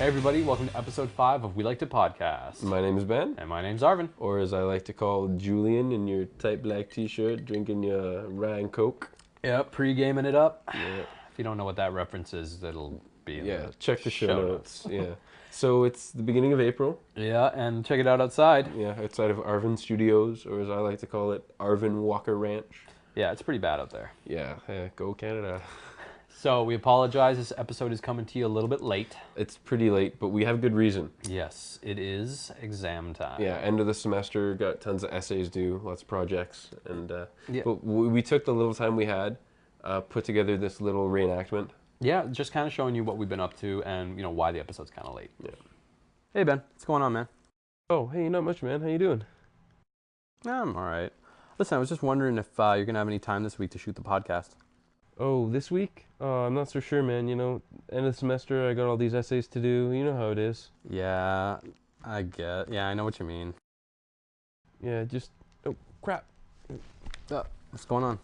Hey everybody, welcome to episode 5 of We Like to Podcast. My name is Ben. And my name's Arvin. Or as I like to call Julian in your tight black t-shirt, drinking your rye and coke. Yep, pre-gaming it up. Yeah. If you don't know what that reference is, it'll be in the check the show notes. Yeah. So it's the beginning of April. Yeah, and check it out outside. Yeah, outside of Arvin Studios, or as I like to call it, Arvin Walker Ranch. Yeah, it's pretty bad out there. Yeah, go Canada. So we apologize, this episode is coming to you a little bit late. It's pretty late, but we have good reason. Yes, it is exam time. Yeah, end of the semester, got tons of essays due, lots of projects, and Yeah. but we took the little time we had, put together this little reenactment. Yeah, just kind of showing you what we've been up to and, you know, why the episode's kind of late. Yeah. Hey Ben, what's going on, man? Oh, hey, not much, man. How you doing? I'm all right. Listen, I was just wondering if you're going to have any time this week to shoot the podcast. Oh, this week? I'm not so sure, man. You know, end of the semester, I got all these essays to do. You know how it is. Yeah, I know what you mean. Yeah, just... Oh, crap. What's going on?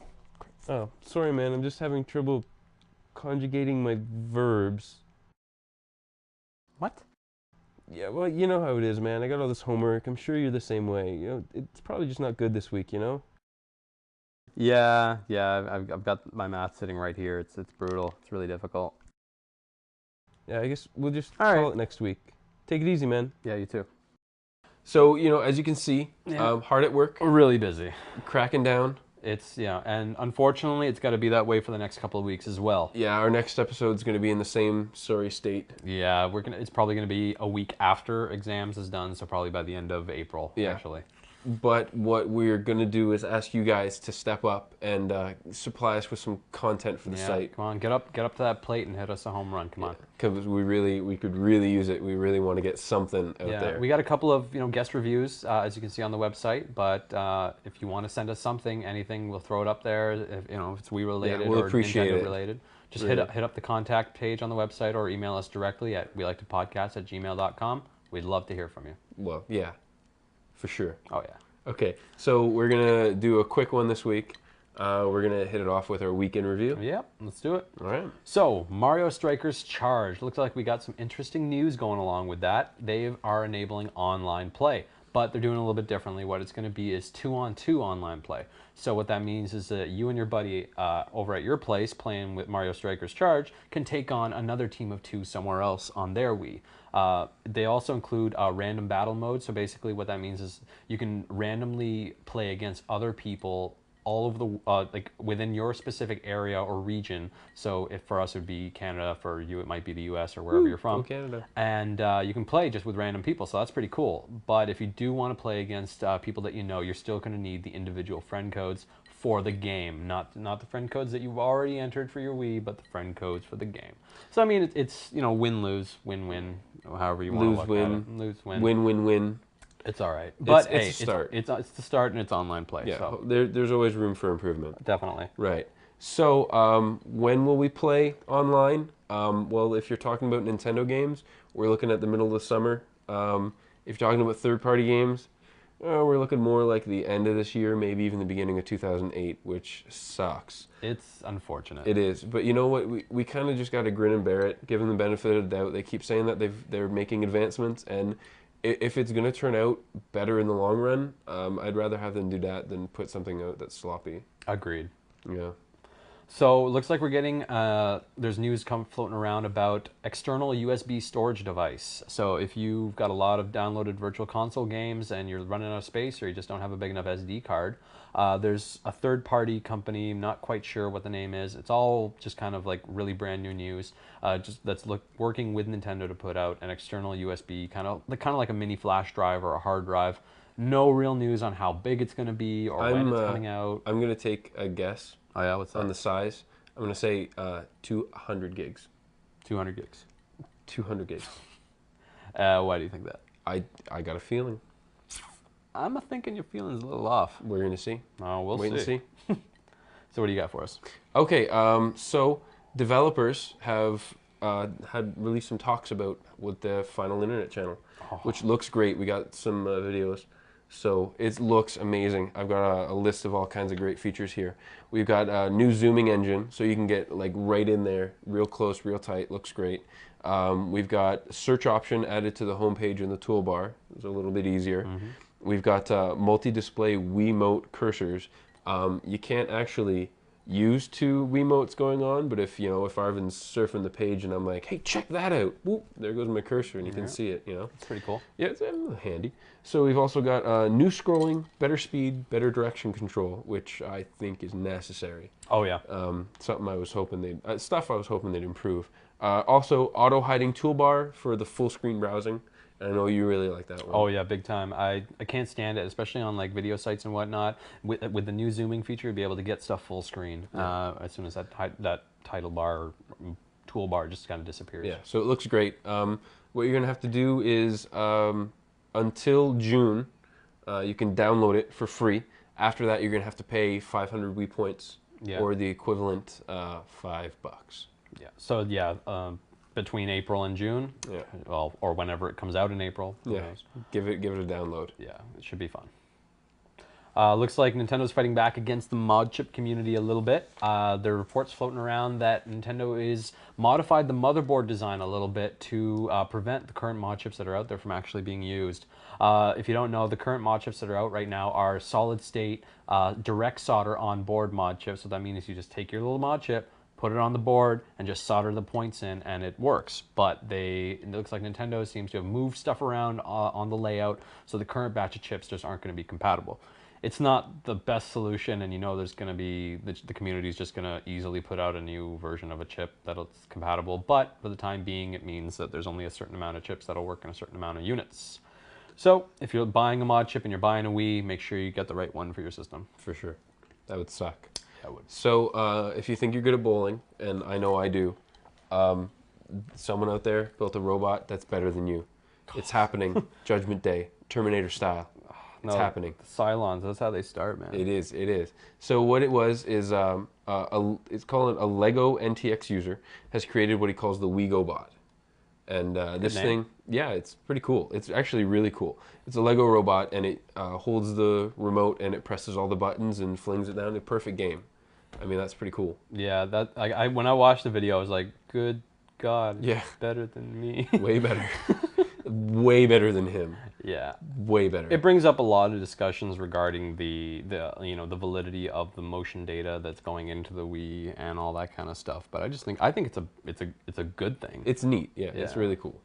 Oh, sorry, man. I'm just having trouble conjugating my verbs. What? Yeah, well, you know how it is, man. I got all this homework. I'm sure you're the same way. You know, it's probably just not good this week, you know? Yeah, I've got my math sitting right here. It's brutal. It's really difficult. Yeah, I guess we'll just All call right. it next week. Take it easy, man. Yeah, you too. So, you know, as you can see, hard at work, We're really busy. cracking down. It's, and unfortunately, it's got to be that way for the next couple of weeks as well. Yeah, our next episode's going to be in the same sorry state. Yeah, it's probably going to be a week after exams is done, so probably by the end of April, actually. But what we're going to do is ask you guys to step up and supply us with some content for the site. Come on, get up to that plate and hit us a home run. Come on. Because we could really use it. We really want to get something out there. We got a couple of guest reviews, as you can see on the website. But if you want to send us something, anything, we'll throw it up there. If it's Wii related we'll or appreciate Nintendo it. related, just Really. hit up the contact page on the website or email us directly at weliketopodcast@gmail.com. We'd love to hear from you. Well, yeah, for sure. Oh yeah. Okay, so we're going to do a quick one this week. We're going to hit it off with our weekend review. Yep, let's do it. All right. So, Mario Strikers Charge. Looks like we got some interesting news going along with that. They are enabling online play, but they're doing it a little bit differently. What it's going to be is 2-on-2 online play. So what that means is that you and your buddy over at your place playing with Mario Strikers Charge can take on another team of 2 somewhere else on their Wii. They also include a random battle mode. So basically what that means is you can randomly play against other people all over the like within your specific area or region. So if for us it would be Canada, for you it might be the US or wherever you're from. Go Canada. And you can play just with random people, so that's pretty cool. But if you do want to play against people that you know, you're still going to need the individual friend codes for the game, not the friend codes that you've already entered for your Wii, but the friend codes for the game. So I mean, it's win-lose, win-win, however you want to look at it. Lose-win. Win-win-win. It's all right, but it's a start. It's the start, and it's online play. Yeah, so there's always room for improvement. definitely. Right. So when will we play online? Well, if you're talking about Nintendo games, we're looking at the middle of the summer. If you're talking about third-party games, we're looking more like the end of this year, maybe even the beginning of 2008, which sucks. It's unfortunate. It is. But you know what? We kind of just got to grin and bear it, give them the benefit of the doubt. They keep saying that they're making advancements, and if it's going to turn out better in the long run, I'd rather have them do that than put something out that's sloppy. Agreed. Yeah. So it looks like we're getting, there's news floating around about external USB storage device. So if you've got a lot of downloaded Virtual Console games and you're running out of space or you just don't have a big enough SD card, there's a third-party company, not quite sure what the name is. It's all just kind of like really brand new news, that's working with Nintendo to put out an external USB, kind of like a mini flash drive or a hard drive. No real news on how big it's going to be or when it's coming out. I'm going to take a guess. Oh yeah, what's that? On the size. I'm going to say 200 gigs. 200 gigs. 200 gigs. Why do you think that? I got a feeling. I'm thinking your feeling's a little off. We're going to see. Oh, we'll Wait and see. So what do you got for us? Okay, so developers have had released some talks about with the final internet channel, which looks great. We got some videos. So it looks amazing. I've got a list of all kinds of great features here. We've got a new zooming engine, so you can get like right in there, real close, real tight. Looks great. We've got search option added to the homepage in the toolbar. It's a little bit easier. We've got multi-display Wiimote cursors. You can't actually use two Wiimotes going on, but if Arvin's surfing the page and I'm like, hey, check that out, whoop, there goes my cursor, and you can see it. It's pretty cool. Yeah, it's handy. So we've also got new scrolling, better speed, better direction control, which I think is necessary. Oh yeah. Something I was hoping they'd improve. Also, auto hiding toolbar for the full screen browsing. I know you really like that one. Oh yeah, big time. I can't stand it, especially on like video sites and whatnot. With the new zooming feature, you'll be able to get stuff full screen as soon as that title bar or toolbar just kind of disappears. Yeah, so it looks great. What you're gonna have to do is until June, you can download it for free. After that, you're gonna have to pay 500 Wii points or the equivalent $5. Yeah. So yeah. Between April and June, well, or whenever it comes out in April. Who knows? Give it a download. Yeah, it should be fun. Looks like Nintendo's fighting back against the mod chip community a little bit. There are reports floating around that Nintendo is modified the motherboard design a little bit to prevent the current mod chips that are out there from actually being used. If you don't know, the current mod chips that are out right now are solid state direct solder on board mod chips. So that means you just take your little mod chip, put it on the board, and just solder the points in, and it works. But it looks like Nintendo seems to have moved stuff around on the layout, so the current batch of chips just aren't going to be compatible. It's not the best solution, and there's going to be, the community's just going to easily put out a new version of a chip that's compatible, but for the time being, it means that there's only a certain amount of chips that'll work in a certain amount of units. So, if you're buying a mod chip and you're buying a Wii, make sure you get the right one for your system. For sure. That would suck. Would. So if you think you're good at bowling, and I know I do, someone out there built a robot that's better than you. It's happening. Judgment Day, Terminator style. It's happening. The Cylons, that's how they start, man. It is. So what it was is, it's called a Lego NTX user has created what he calls the WeGoBot. And this thing, it's pretty cool. It's actually really cool. It's a Lego robot, and it holds the remote, and it presses all the buttons and flings it down. A perfect game. I mean, that's pretty cool. Yeah, when I watched the video, I was like, good God, better than me. Way better. Way better than him. Yeah. Way better. It brings up a lot of discussions regarding the validity of the motion data that's going into the Wii and all that kind of stuff. But I think it's a good thing. It's neat. Yeah, it's really cool.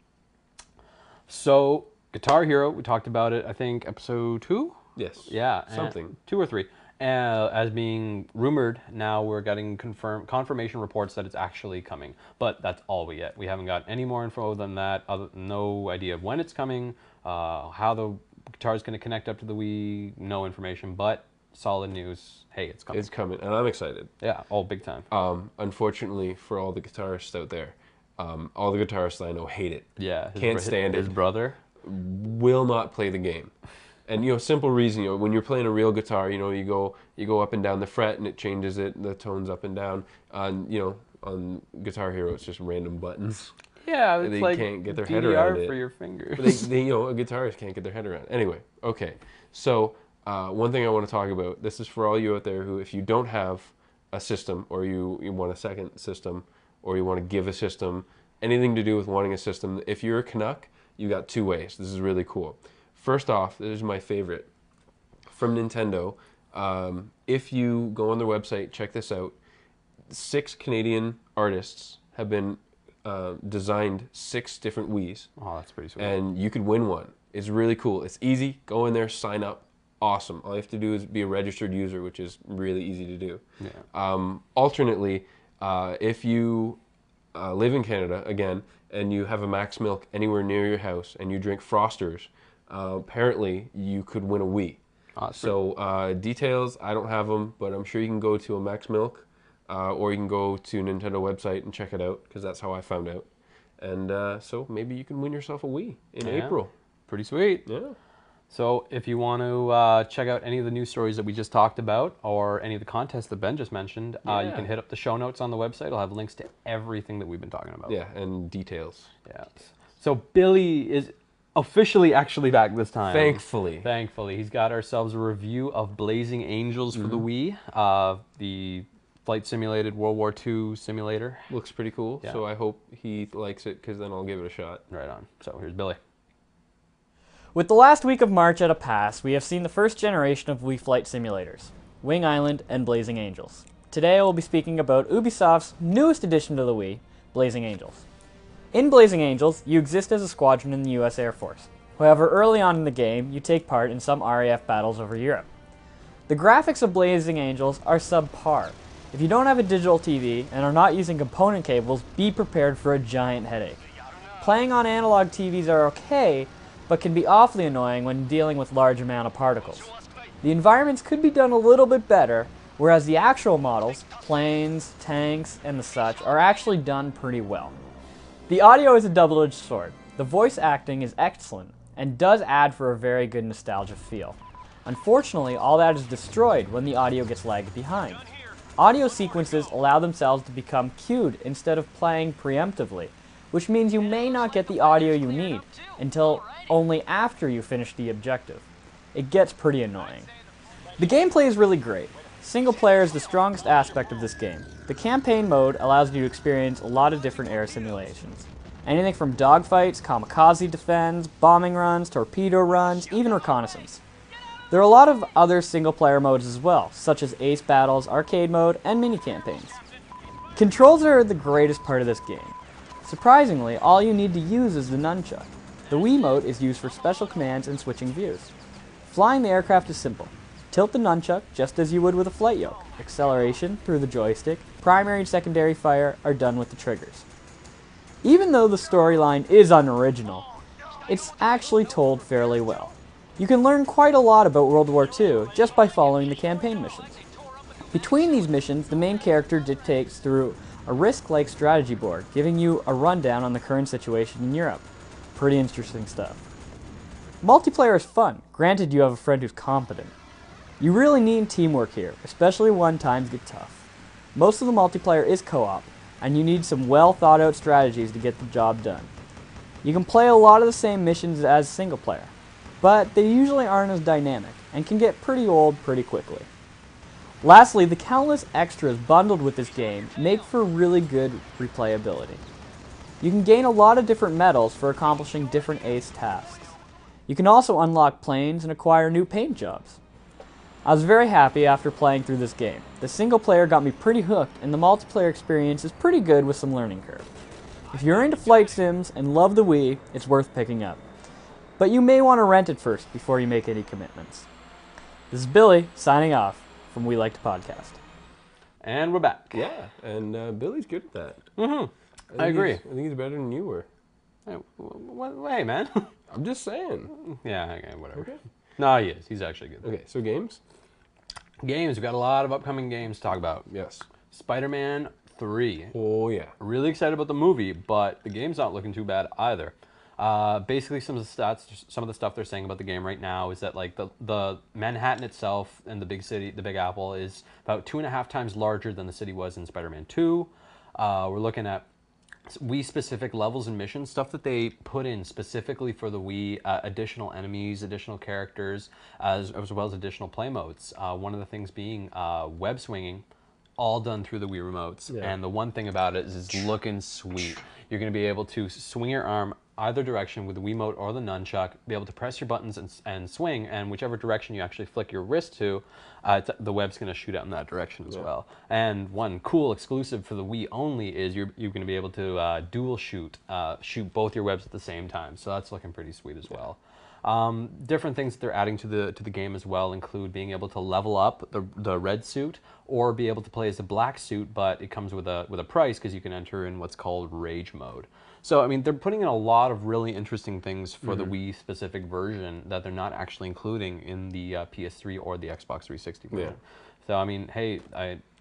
So, Guitar Hero, we talked about it, I think, episode 2? Yes. Yeah. Something. 2 or 3. As being rumored, now we're getting confirmation reports that it's actually coming. But that's all we get. We haven't got any more info than that. No idea of when it's coming, how the guitar is going to connect up to the Wii, no information, but solid news. Hey, it's coming. It's coming, and I'm excited. Yeah, big time. Unfortunately, for all the guitarists out there, all the guitarists I know hate it. Yeah. Can't stand it. His brother will not play the game. And simple reason, when you're playing a real guitar, you go up and down the fret, and it changes the tones up and down. On Guitar Hero, it's just random buttons. Yeah, it's they like can't get their DDR head around it. for your fingers. A guitarist can't get their head around it. Anyway, okay. So one thing I want to talk about. This is for all you out there who, if you don't have a system, or you want a second system, or you want to give a system, anything to do with wanting a system. If you're a Canuck, you got 2 ways. This is really cool. First off, this is my favorite from Nintendo. If you go on their website, check this out. 6 Canadian artists have been designed 6 different Wiis. Oh, that's pretty sweet. And you could win one. It's really cool. It's easy. Go in there, sign up. Awesome. All you have to do is be a registered user, which is really easy to do. Yeah. Alternately, if you live in Canada, again, and you have a Max Milk anywhere near your house, and you drink Frosters, apparently you could win a Wii. So details, I don't have them, but I'm sure you can go to a Max Milk, or you can go to Nintendo website and check it out, because that's how I found out. And so maybe you can win yourself a Wii in April. Pretty sweet. Yeah. So if you want to check out any of the news stories that we just talked about, or any of the contests that Ben just mentioned, you can hit up the show notes on the website. I'll have links to everything that we've been talking about. Yeah, and details. Yeah. So Billy is officially actually back this time. Thankfully. He's got ourselves a review of Blazing Angels for the Wii. The flight simulated World War II simulator. Looks pretty cool. Yeah. So I hope he likes it, because then I'll give it a shot. Right on. So here's Billy. With the last week of March at a pass, we have seen the first generation of Wii flight simulators, Wing Island and Blazing Angels. Today I will be speaking about Ubisoft's newest addition to the Wii, Blazing Angels. In Blazing Angels, you exist as a squadron in the US Air Force. However, early on in the game, you take part in some RAF battles over Europe. The graphics of Blazing Angels are subpar. If you don't have a digital TV and are not using component cables, be prepared for a giant headache. Playing on analog TVs are okay, but can be awfully annoying when dealing with large amount of particles. The environments could be done a little bit better, whereas the actual models, planes, tanks, and the such, are actually done pretty well. The audio is a double-edged sword. The voice acting is excellent, and does add for a very good nostalgia feel. Unfortunately, all that is destroyed when the audio gets lagged behind. Audio sequences allow themselves to become queued instead of playing preemptively, which means you may not get the audio you need until only after you finish the objective. It gets pretty annoying. The gameplay is really great. Single player is the strongest aspect of this game. The campaign mode allows you to experience a lot of different air simulations. Anything from dogfights, kamikaze defense, bombing runs, torpedo runs, even reconnaissance. There are a lot of other single-player modes as well, such as ace battles, arcade mode, and mini-campaigns. Controls are the greatest part of this game. Surprisingly, all you need to use is the nunchuck. The Wiimote is used for special commands and switching views. Flying the aircraft is simple. Tilt the nunchuck just as you would with a flight yoke. Acceleration through the joystick, primary and secondary fire are done with the triggers. Even though the storyline is unoriginal, it's actually told fairly well. You can learn quite a lot about World War II just by following the campaign missions. Between these missions, the main character dictates through a risk-like strategy board, giving you a rundown on the current situation in Europe. Pretty interesting stuff. Multiplayer is fun, granted you have a friend who's competent. You really need teamwork here, especially when times get tough. Most of the multiplayer is co-op, and you need some well-thought-out strategies to get the job done. You can play a lot of the same missions as single player, but they usually aren't as dynamic, and can get pretty old pretty quickly. Lastly, the countless extras bundled with this game make for really good replayability. You can gain a lot of different medals for accomplishing different ace tasks. You can also unlock planes and acquire new paint jobs. I was very happy after playing through this game. The single player got me pretty hooked, and the multiplayer experience is pretty good with some learning curve. If you're into flight sims and love the Wii, it's worth picking up. But you may want to rent it first before you make any commitments. This is Billy, signing off from We Like to Podcast. And we're back. Yeah, and Billy's good at that. I agree. I think he's better than you were. Hey, man. I'm just saying. Yeah, okay, whatever. Okay. No, he is. He's actually good. Okay, so games? Games. We've got a lot of upcoming games to talk about. Yes. Spider-Man 3. Oh, yeah. Really excited about the movie, but the game's not looking too bad either. Basically, some of the stuff they're saying about the game right now is that like the Manhattan itself and the big city, the Big Apple, is about 2.5 times larger than the city was in Spider-Man 2. We're looking at Wii-specific levels and missions, stuff that they put in specifically for the Wii, additional enemies, additional characters, as well as additional play modes. One of the things being web swinging, all done through the Wii remotes. Yeah. And the one thing about it is it's looking sweet. You're going to be able to swing your arm either direction with the Wiimote or the nunchuck, be able to press your buttons and swing, and whichever direction you actually flick your wrist to, the web's going to shoot out in that direction as well. And one cool exclusive for the Wii only is you're going to be able to dual shoot both your webs at the same time. So that's looking pretty sweet as well. Different things that they're adding to the game as well include being able to level up the red suit, or be able to play as a black suit, but it comes with a price because you can enter in what's called Rage mode. So, I mean, they're putting in a lot of really interesting things for the Wii-specific version that they're not actually including in the PS3 or the Xbox 360 version. Yeah. So, I mean, hey,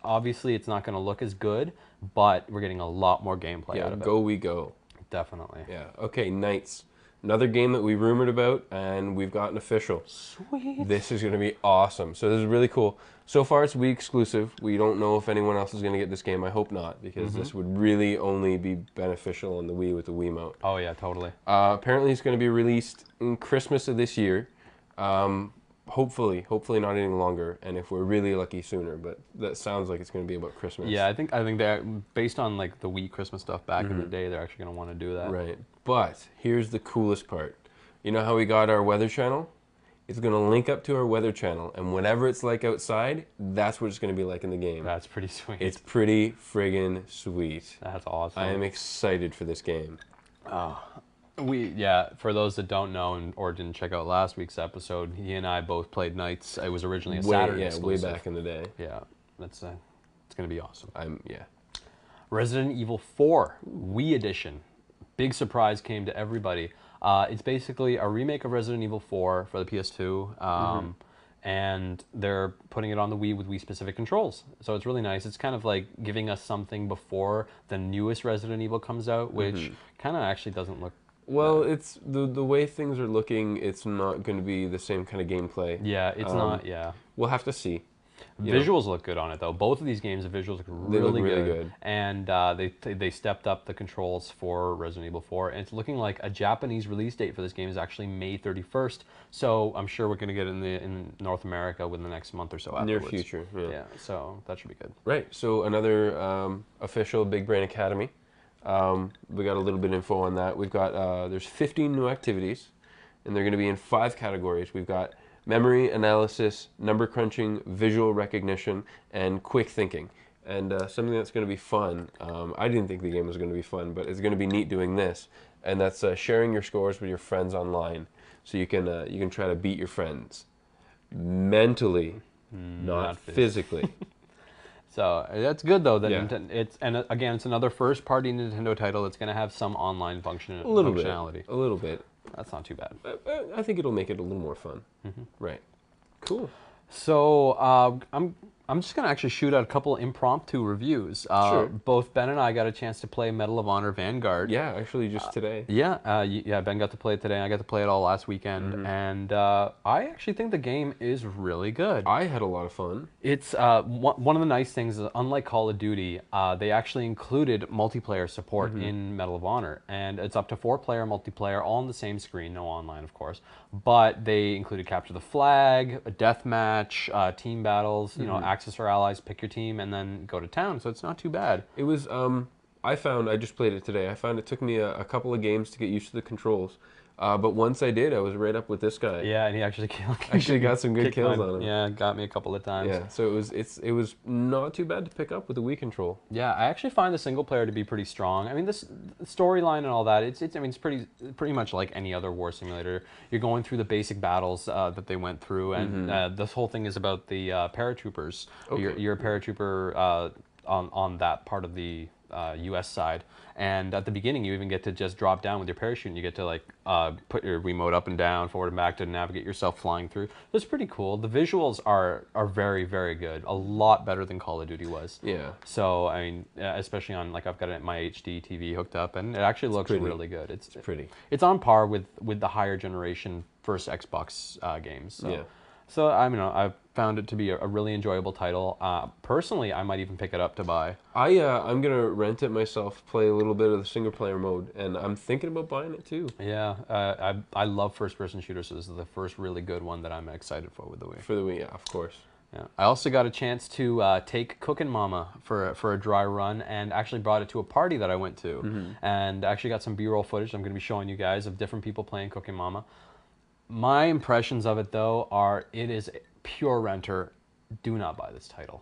obviously it's not going to look as good, but we're getting a lot more gameplay out of it. Go we go. Definitely. Yeah. Okay, Knights. Another game that we rumored about, and we've gotten official. Sweet. This is going to be awesome. So this is really cool. So far, it's Wii exclusive. We don't know if anyone else is going to get this game. I hope not, because this would really only be beneficial on the Wii with the Wiimote. Oh, yeah, totally. Apparently, it's going to be released in Christmas of this year. hopefully not any longer, and if we're really lucky, sooner. But that sounds like it's going to be about Christmas. Yeah, I think that based on like the Wii Christmas stuff back in the day, they're actually going to want to do that. Right. But here's the coolest part. You know how we got our weather channel? It's going to link up to our weather channel, and whatever it's like outside, that's what it's going to be like in the game. That's pretty sweet. It's pretty friggin' sweet. That's awesome. I am excited for this game. For those that don't know or didn't check out last week's episode, he and I both played Nights. It was originally a Saturday exclusive. Way back in the day. Yeah, it's going to be awesome. Resident Evil 4 Wii Edition. Big surprise came to everybody. It's basically a remake of Resident Evil 4 for the PS2, and they're putting it on the Wii with Wii-specific controls. So it's really nice. It's kind of like giving us something before the newest Resident Evil comes out, which kind of actually doesn't look... Well, it's the way things are looking, it's not going to be the same kind of gameplay. Yeah, it's not, We'll have to see. Visuals look good on it, though. Both of these games, the visuals look really good. And they stepped up the controls for Resident Evil 4. And it's looking like a Japanese release date for this game is actually May 31st. So I'm sure we're going to get it in North America within the next month or so afterwards. Near future, Yeah, so that should be good. Right, so another official Big Brain Academy. We got a little bit of info on that. We've got, there's 15 new activities, and they're going to be in 5 categories. We've got memory analysis, number crunching, visual recognition, and quick thinking. And something that's going to be fun, I didn't think the game was going to be fun, but it's going to be neat doing this, and that's sharing your scores with your friends online. So you can try to beat your friends mentally, not physically. So that's good though. That again, it's another first-party Nintendo title that's going to have some online functionality. A little bit. That's not too bad. I think it'll make it a little more fun. Right. Cool. So I'm just going to actually shoot out a couple impromptu reviews. Sure. Both Ben and I got a chance to play Medal of Honor Vanguard. Yeah, actually just today. Ben got to play it today. I got to play it all last weekend. And I actually think the game is really good. I had a lot of fun. It's one of the nice things is, unlike Call of Duty, they actually included multiplayer support in Medal of Honor. And it's up to 4-player multiplayer, all on the same screen, no online, of course. But they included capture the flag, a deathmatch, team battles, you know, access for allies, pick your team, and then go to town. So it's not too bad. It was, I just played it today. I found it took me a couple of games to get used to the controls. But once I did, I was right up with this guy. Yeah, and he actually got some good kills on him. Yeah, got me a couple of times. Yeah, so it was not too bad to pick up with the Wii control. Yeah, I actually find the single player to be pretty strong. I mean, this storyline and all that, it's pretty much like any other war simulator. You're going through the basic battles that they went through, and this whole thing is about the paratroopers. Okay. You're a paratrooper on that part of the U.S. side, and at the beginning you even get to just drop down with your parachute, and you get to like put your remote up and down, forward and back to navigate yourself flying through. It's pretty cool. The visuals are very, very good. A lot better than Call of Duty was. Yeah. So I mean, especially on like I've got my HD TV hooked up, and it actually looks really good. It's pretty. It's on par with the higher generation first Xbox games. So. Yeah. So I've found it to be a really enjoyable title. Personally, I might even pick it up to buy. I'm gonna rent it myself, play a little bit of the single player mode, and I'm thinking about buying it too. Yeah, I love first person shooters, so this is the first really good one that I'm excited for with the Wii. For the Wii, yeah, of course. Yeah. I also got a chance to take Cookin' Mama for a dry run, and actually brought it to a party that I went to, and actually got some B-roll footage I'm going to be showing you guys of different people playing Cookin' Mama. My impressions of it, though, are it is pure renter. Do not buy this title.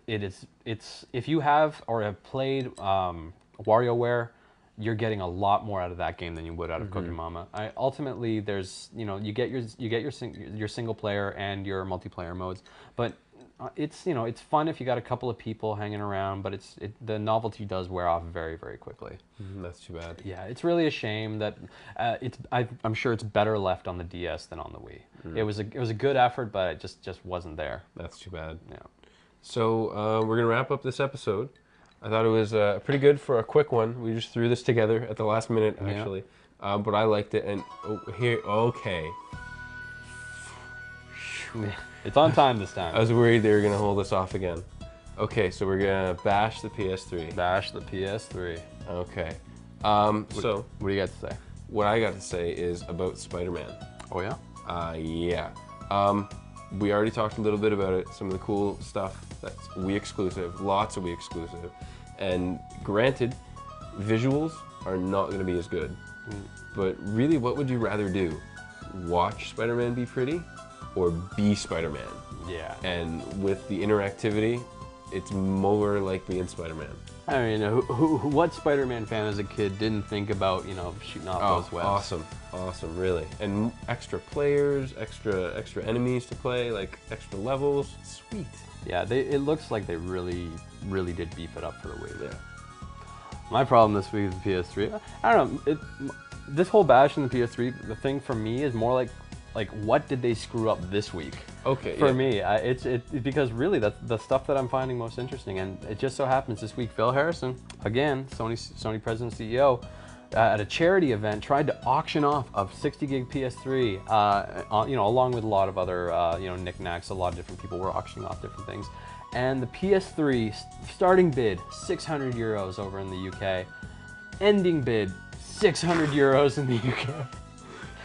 It's if you have or have played WarioWare, you're getting a lot more out of that game than you would out of Cookin' Mama. Ultimately, there's you get your single player and your multiplayer modes, but it's it's fun if you got a couple of people hanging around, but the novelty does wear off very, very quickly. That's too bad. Yeah, it's really a shame that I'm sure it's better left on the DS than on the Wii. It was a good effort, but it just wasn't there. That's too bad. Yeah. So we're gonna wrap up this episode. I thought it was pretty good for a quick one. We just threw this together at the last minute, actually. Yeah. But I liked it, and okay. It's on time this time. I was worried they were going to hold us off again. Okay, so we're going to bash the PS3. Bash the PS3. Okay. So, what do you got to say? What I got to say is about Spider-Man. Oh, yeah? Yeah. We already talked a little bit about it. Some of the cool stuff that's Wii exclusive, lots of Wii exclusive. And granted, visuals are not going to be as good. But really, what would you rather do? Watch Spider-Man be pretty or be Spider-Man? Yeah. And with the interactivity, it's more likely in Spider-Man. I mean, what Spider-Man fan as a kid didn't think about, shooting off those webs? Awesome, really. And extra players, extra enemies to play, like extra levels. Sweet. Yeah, it looks like they really, really did beef it up for the Wii. Yeah. My problem this week with the PS3, I don't know, this whole bash in the PS3, the thing for me is more like what did they screw up this week? Okay. For me, it's because really that's the stuff that I'm finding most interesting, and it just so happens this week Phil Harrison, again, Sony president CEO, at a charity event tried to auction off a 60 gig PS3, along with a lot of other knickknacks. A lot of different people were auctioning off different things, and the PS3 starting bid €600 over in the UK, ending bid €600 in the UK.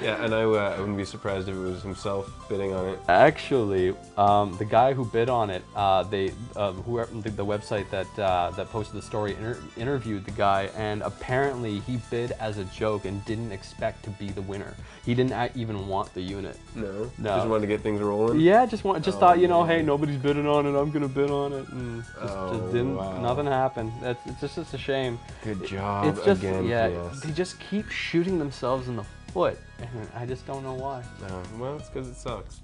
Yeah, and I wouldn't be surprised if it was himself bidding on it. Actually, the guy who bid on it, the website that posted the story interviewed the guy, and apparently he bid as a joke and didn't expect to be the winner. He didn't even want the unit. No. Just wanted to get things rolling. Yeah, just thought, hey, nobody's bidding on it, I'm gonna bid on it, and just didn't. Wow. Nothing happened. It's just a shame. Good job It's just again, PS. they just keep shooting themselves in the foot, and I just don't know why. No, well, it's because it sucks.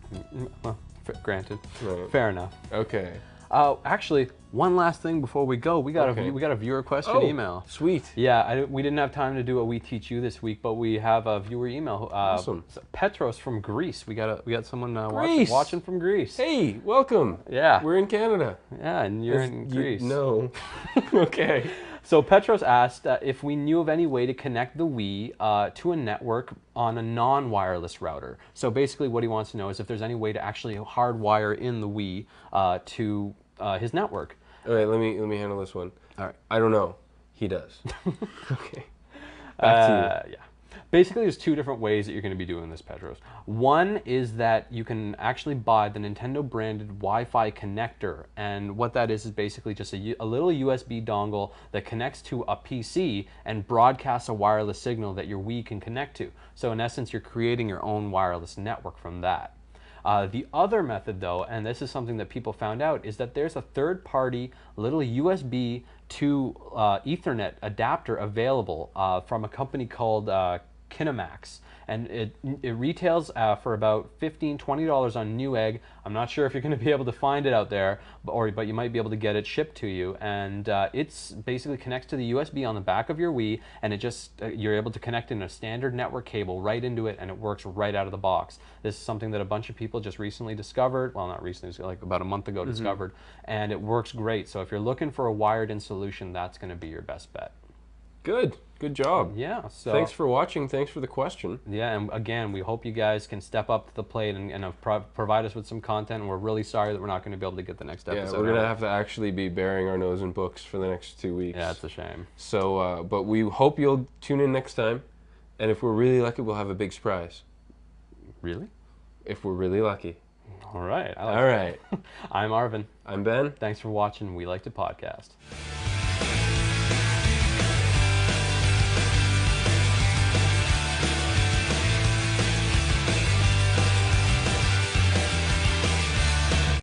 Well, granted. Right. Fair enough. Okay. Actually, one last thing before we go. We got a viewer question email. Sweet. Yeah, we didn't have time to do a We Teach You this week, but we have a viewer email. Awesome. Petros from Greece. We got someone Greece. watching from Greece. Hey, welcome. Yeah. We're in Canada. Yeah, and you're in Greece. No. Okay. So Petros asked if we knew of any way to connect the Wii to a network on a non-wireless router. So basically what he wants to know is if there's any way to actually hardwire in the Wii to his network. All right, let me handle this one. All right. I don't know. He does. Okay. Back to you. Yeah. Basically, there's two different ways that you're going to be doing this, Petros. One is that you can actually buy the Nintendo branded Wi-Fi connector, and what that is basically just a little USB dongle that connects to a PC and broadcasts a wireless signal that your Wii can connect to. So in essence, you're creating your own wireless network from that. The other method, though, and this is something that people found out, is that there's a third-party little USB to Ethernet adapter available from a company called Kinemax, and it retails for about $15, $20 on Newegg. I'm not sure if you're going to be able to find it out there, but you might be able to get it shipped to you. And it's basically connects to the USB on the back of your Wii, and it just you're able to connect in a standard network cable right into it, and it works right out of the box. This is something that a bunch of people just recently discovered. Well, not recently, it was like about a month ago discovered, and it works great. So if you're looking for a wired-in solution, that's going to be your best bet. Good job. Yeah. So thanks for watching. Thanks for the question. Yeah, and again, we hope you guys can step up to the plate and provide us with some content. And we're really sorry that we're not going to be able to get the next episode. Yeah, we're going to have to actually be burying our nose in books for the next 2 weeks. Yeah, it's a shame. So, but we hope you'll tune in next time. And if we're really lucky, we'll have a big surprise. Really? If we're really lucky. All right. All right. I'm Arvin. I'm Ben. Thanks for watching We Like to Podcast.